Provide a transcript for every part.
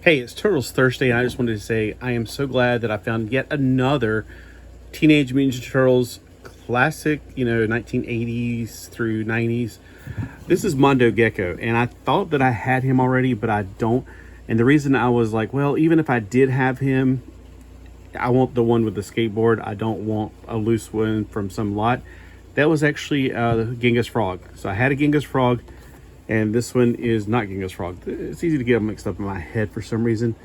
Hey, it's Turtles Thursday, and I just wanted to say I am so glad that I found yet another Teenage Mutant Ninja Turtles classic, 1980s through 90s. This is Mondo Gecko, and I thought that I had him already, but I don't. And the reason I was like, well, even if I did have him, I want the one with the skateboard. I don't want a loose one from some lot. That was actually the Genghis Frog. So I had a Genghis Frog. And this one is not Genghis Frog. It's easy to get them mixed up in my head for some reason.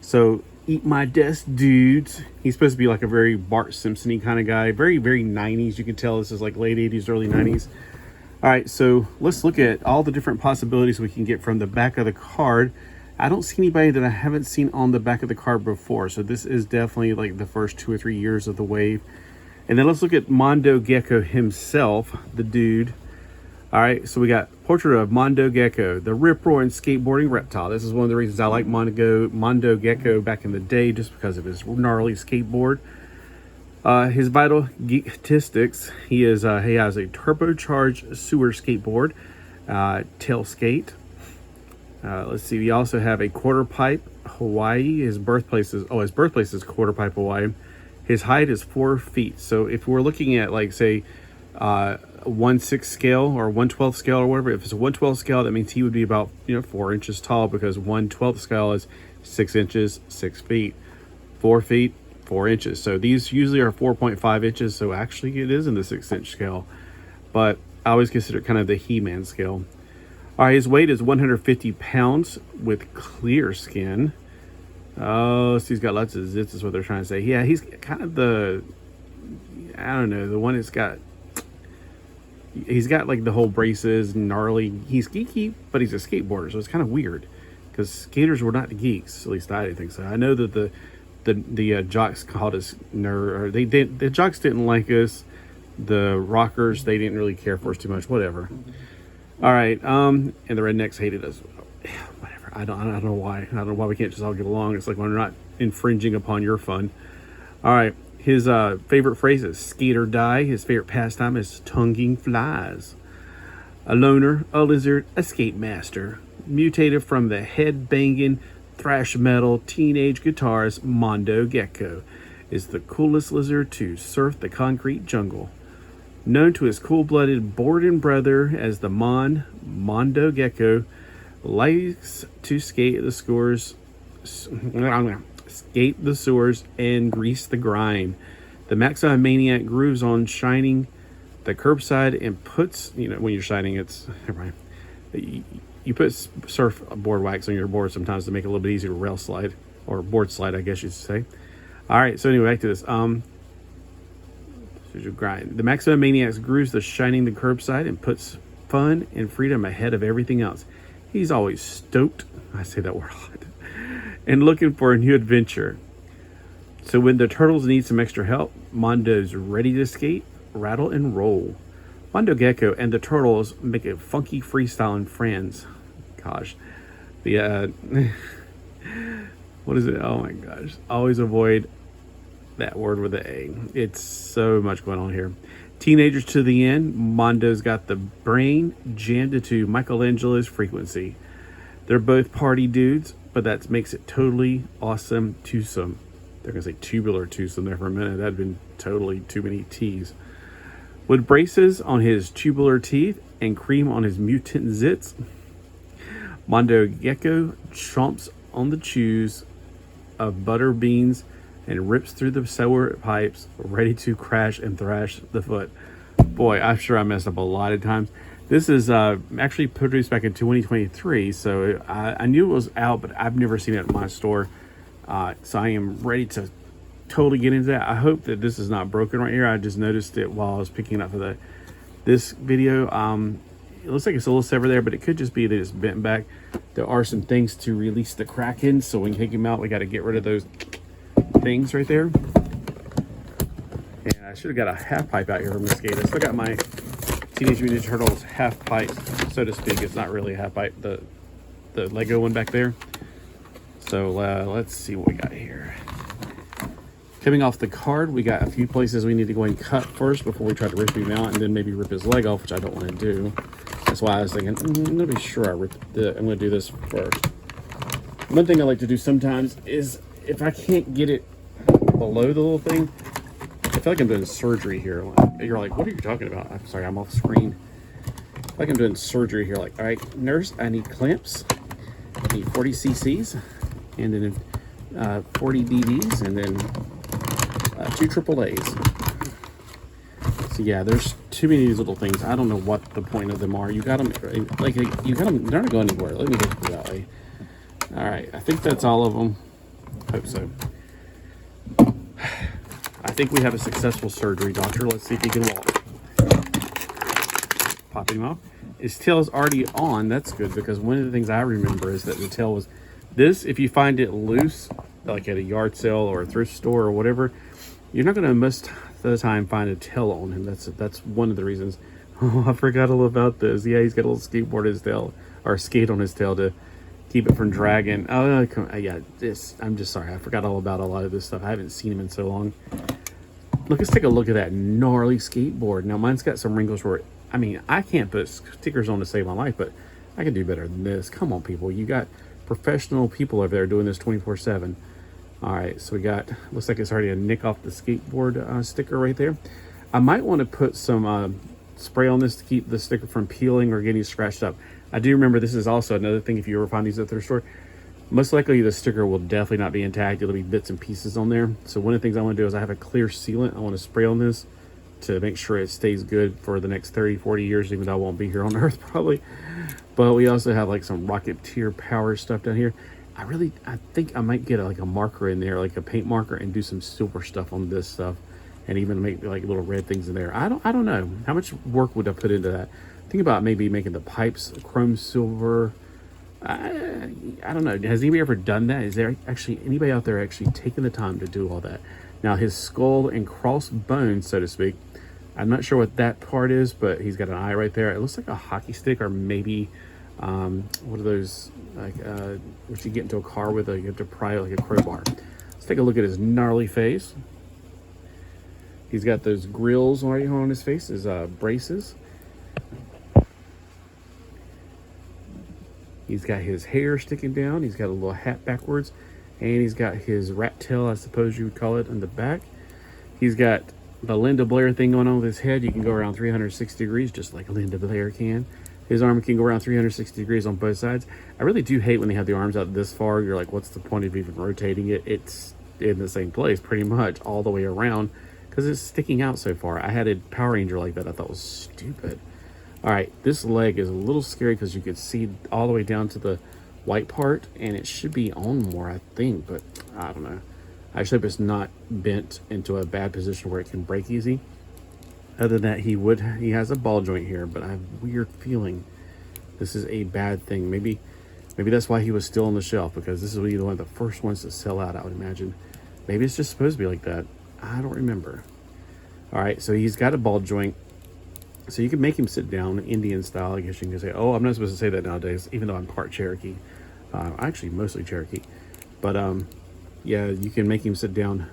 So, eat my desk, dudes. He's supposed to be like a very Bart Simpson-y kind of guy. Very, very 90s. You can tell this is like late 80s, early 90s. All right, so let's look at all the different possibilities we can get from the back of the card. I don't see anybody that I haven't seen on the back of the card before. So this is definitely like the first 2 or 3 years of the wave. And then let's look at Mondo Gecko himself, the dude. All right, so we got portrait of Mondo Gecko, the rip-roaring skateboarding reptile. This is one of the reasons I like Mondo Gecko back in the day, just because of his gnarly skateboard. His vital statistics: he has a turbocharged sewer skateboard, tail skate. Let's see. We also have a quarter pipe Hawaii. His birthplace is quarter pipe Hawaii. His height is 4 feet. So if we're looking at like say. 1/6 scale or 1/12 scale or whatever. If it's a 1/12 scale, that means he would be about 4 inches tall, because 1/12 scale is 6 inches, 6 feet, 4 feet, 4 inches. So these usually are 4.5 inches. So actually it is in the 6-inch scale, but I always consider it kind of the He-Man scale. All right, his weight is 150 pounds with clear skin. Oh, so he's got lots of zits is what they're trying to say. Yeah, he's kind of the one that's got. He's got like the whole braces, gnarly. He's geeky, but he's a skateboarder, so it's kind of weird because skaters were not the geeks. At least I didn't think so. I know that the jocks called us nerd, or the jocks didn't like us. The rockers, they didn't really care for us too much. Whatever. All right, and the rednecks hated us. Whatever. I don't know why. I don't know why we can't just all get along. It's like when we're not infringing upon your fun. All right. His favorite phrase is skate or die. His favorite pastime is tonguing flies. A loner, a lizard, a skate master. Mutated from the head-banging, thrash metal teenage guitarist Mondo Gecko is the coolest lizard to surf the concrete jungle. Known to his cool-blooded boarding brother as the Mondo Gecko likes to skate the sewers and grease the grind. The Maximum Maniac grooves on shining the curbside and puts, when you're shining, it's right. You put surfboard wax on your board sometimes to make it a little bit easier to rail slide or board slide, I guess you should say. All right, so anyway, back to this. Grind. The Maximum Maniac grooves the shining the curbside and puts fun and freedom ahead of everything else. He's always stoked. I say that word a lot. And looking for a new adventure. So when the turtles need some extra help, Mondo's ready to skate, rattle, and roll. Mondo Gecko and the turtles make a funky freestyling friends. Gosh. The what is it? Oh my gosh. Always avoid that word with the A. It's so much going on here. Teenagers to the end, Mondo's got the brain jammed into Michelangelo's frequency. They're both party dudes, but that makes it totally awesome twosome. They're going to say tubular twosome there for a minute. That'd been totally too many T's. With braces on his tubular teeth and cream on his mutant zits, Mondo Gecko chomps on the chews of butter beans and rips through the sewer pipes, ready to crash and thrash the foot. Boy, I'm sure I messed up a lot of times. This is actually produced back in 2023, so I knew it was out, but I've never seen it at my store. So I am ready to totally get into that. I hope that this is not broken right here. I just noticed it while I was picking it up for this video. It looks like it's a little severed there, but it could just be that it's bent back. There are some things to release the crack in, so when you take them out, we got to get rid of those things right there. And I should have got a half pipe out here from the skate. I still got my Teenage Mutant Ninja Turtles half pipe, so to speak. It's not really a half pipe, the Lego one back there. So let's see what we got here. Coming off the card, we got a few places we need to go and cut first before we try to rip him out, and then maybe rip his leg off, which I don't want to do. That's why I was thinking, I'm not really sure I'm going to do this first. One thing I like to do sometimes is, if I can't get it below the little thing, I feel like I'm doing surgery here. You're like, what are you talking about? I'm sorry, I'm off screen. Like I'm doing surgery here. Like, all right, nurse, I need clamps. I need 40 cc's, and then 40 DVs, and then 2 AAAs. So yeah, there's too many of these little things. I don't know what the point of them are. You got them, like, you got them, they're not going anywhere. Let me look at it that way. All right, I think that's all of them. Hope so. I think we have a successful surgery, doctor. Let's see if he can walk. Popping him off. His tail is already on. That's good, because one of the things I remember is that the tail was this. If you find it loose, like at a yard sale or a thrift store or whatever, you're not going to most of the time find a tail on him. That's one of the reasons. Oh, I forgot all about this. Yeah, he's got a little skateboard on his tail, or skate on his tail to keep it from dragging. Oh, yeah, I'm just sorry. I forgot all about a lot of this stuff. I haven't seen him in so long. Look, let's take a look at that gnarly skateboard. Now, mine's got some wrinkles where, I mean, I can't put stickers on to save my life, but I can do better than this. Come on, people. You got professional people over there doing this 24/7. All right, so we got, looks like it's already a nick off the skateboard sticker right there. I might want to put some spray on this to keep the sticker from peeling or getting scratched up. I do remember this is also another thing, if you ever find these at the thrift store, most likely the sticker will definitely not be intact. It'll be bits and pieces on there. So one of the things I want to do is I have a clear sealant. I want to spray on this to make sure it stays good for the next 30, 40 years, even though I won't be here on Earth probably. But we also have like some Rocketeer power stuff down here. I think I might get like a marker in there, like a paint marker, and do some silver stuff on this stuff, and even make like little red things in there. I don't know. How much work would I put into that? Think about maybe making the pipes chrome silver. I don't know. Has anybody ever done that? Is there actually anybody out there actually taking the time to do all that? Now, his skull and crossbones, so to speak, I'm not sure what that part is, but he's got an eye right there. It looks like a hockey stick, or maybe what are those, like what you get into a car with, you have to pry like a crowbar. Let's take a look at his gnarly face. He's got those grills right on his face, his braces. He's got his hair sticking down. He's got a little hat backwards, and he's got his rat tail, I suppose you would call it, on the back. He's got the Linda Blair thing going on with his head. You can go around 360 degrees, just like Linda Blair can. His arm can go around 360 degrees on both sides. I really do hate when they have the arms out this far. You're like, what's the point of even rotating it? It's in the same place pretty much all the way around, because it's sticking out so far. I had a Power Ranger like that. I thought was stupid. All right, this leg is a little scary because you can see all the way down to the white part, and it should be on more, I think, but I don't know. I just hope it's not bent into a bad position where it can break easy. Other than that, he has a ball joint here, but I have a weird feeling this is a bad thing. Maybe that's why he was still on the shelf, because this is one of the first ones to sell out, I would imagine. Maybe it's just supposed to be like that. I don't remember. All right, so he's got a ball joint. So you can make him sit down, Indian style. I guess you can say, oh, I'm not supposed to say that nowadays, even though I'm part Cherokee. Actually, mostly Cherokee. But yeah, you can make him sit down,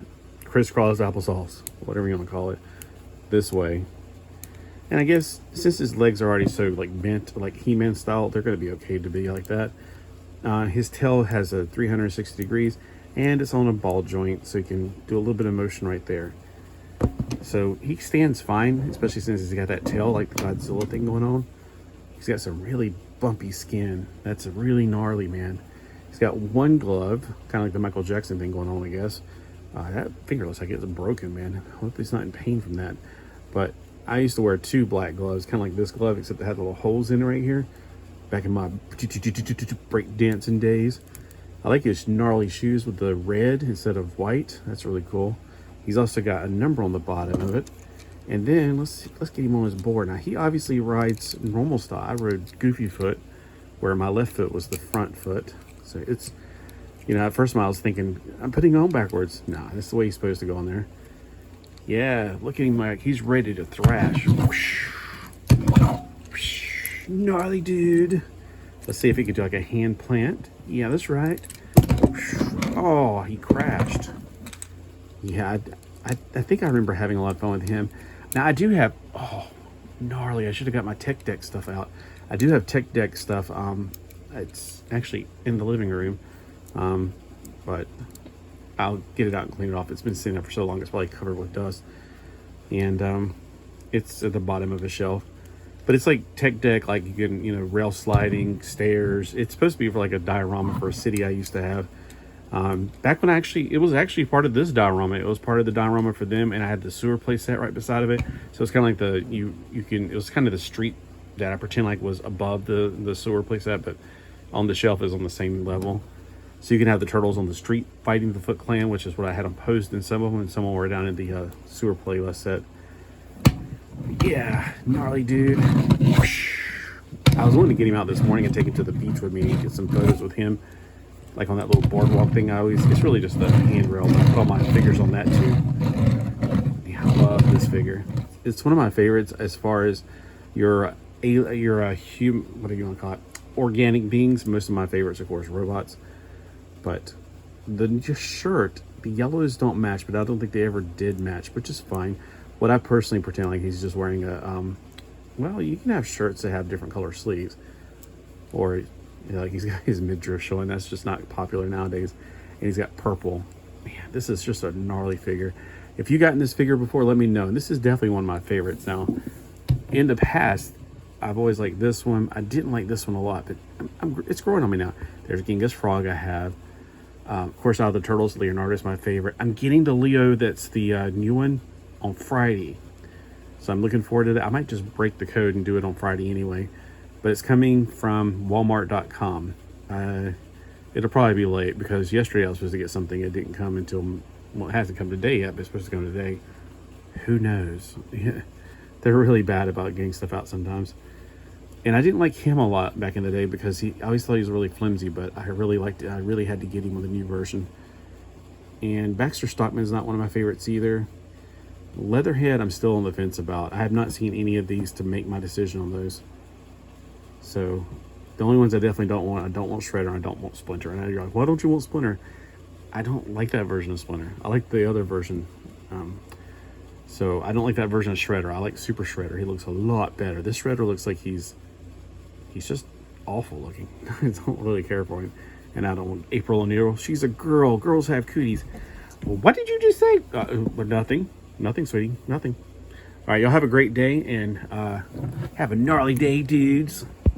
crisscross applesauce, whatever you want to call it, this way. And I guess since his legs are already so like bent, like He-Man style, they're going to be okay to be like that. His tail has a 360 degrees, and it's on a ball joint, so you can do a little bit of motion right there. So he stands fine, especially since he's got that tail like the Godzilla thing going on. He's got some really bumpy skin. That's really gnarly, man. He's got one glove, kind of like the Michael Jackson thing going on, I guess. That finger looks like it's broken, man. I hope he's not in pain from that. But I used to wear 2 black gloves, kind of like this glove, except it had little holes in it right here. Back in my break dancing days. I like his gnarly shoes with the red instead of white. That's really cool. He's also got a number on the bottom of it. And then let's get him on his board. Now he obviously rides normal style. I rode goofy foot, where my left foot was the front foot. So it's, you know, at first I was thinking, I'm putting it on backwards. Nah, that's the way he's supposed to go on there. Yeah, look at him, like he's ready to thrash. Gnarly dude. Let's see if he can do like a hand plant. Yeah, that's right. Oh, he crashed. Yeah, I think I remember having a lot of fun with him. Now I do have, oh, gnarly. I should have got my tech deck stuff out. I do have tech deck stuff. It's actually in the living room. But I'll get it out and clean it off. It's been sitting there for so long, it's probably covered with dust. And it's at the bottom of a shelf. But it's like tech deck, like you can, rail sliding, stairs. It's supposed to be for like a diorama for a city I used to have. Back when it was actually part of this diorama. It was part of the diorama for them, and I had the sewer play set right beside of it. So it's kind of like it was kind of the street that I pretend like was above the sewer play set, but on the shelf is on the same level. So you can have the turtles on the street fighting the Foot Clan, which is what I had them posed in some of them, and some of them were down in the sewer playlist set. Yeah, gnarly dude. I was wanting to get him out this morning and take him to the beach with me and get some photos with him, like on that little boardwalk thing. It's really just the handrail, but I put all my figures on that too. Yeah, I love this figure. It's one of my favorites as far as you're a human, what do you want to call it? Organic beings. Most of my favorites, of course, robots. But the shirt, the yellows don't match, but I don't think they ever did match, which is fine. What I personally pretend like he's just wearing well, you can have shirts that have different color sleeves, or like he's got his midriff showing. That's just not popular nowadays. And he's got purple. Man, this is just a gnarly figure. If you gotten this figure before, let me know. And this is definitely one of my favorites. Now, in the past, I've always liked this one. I didn't like this one a lot, but it's growing on me now. There's Genghis Frog I have. Of course, out of the Turtles, Leonardo is my favorite. I'm getting the Leo that's the new one on Friday. So I'm looking forward to that. I might just break the code and do it on Friday anyway. But it's coming from Walmart.com. It'll probably be late because yesterday I was supposed to get something. It didn't come until, well, it hasn't come today yet, but it's supposed to come today. Who knows? They're really bad about getting stuff out sometimes. And I didn't like him a lot back in the day because I always thought he was really flimsy, but I really liked it. I really had to get him with a new version. And Baxter Stockman is not one of my favorites either. Leatherhead, I'm still on the fence about. I have not seen any of these to make my decision on those. So the only ones I definitely don't want Shredder, and I don't want Splinter. And you're like, why don't you want Splinter? I don't like that version of Splinter. I like the other version. So I don't like that version of Shredder. I like Super Shredder. He looks a lot better. This Shredder looks like he's just awful looking. I don't really care for him. And I don't want April O'Neil. She's a girl. Girls have cooties. Well, what did you just say? Nothing. Nothing, sweetie. Nothing. All right, y'all have a great day, and have a gnarly day, dudes.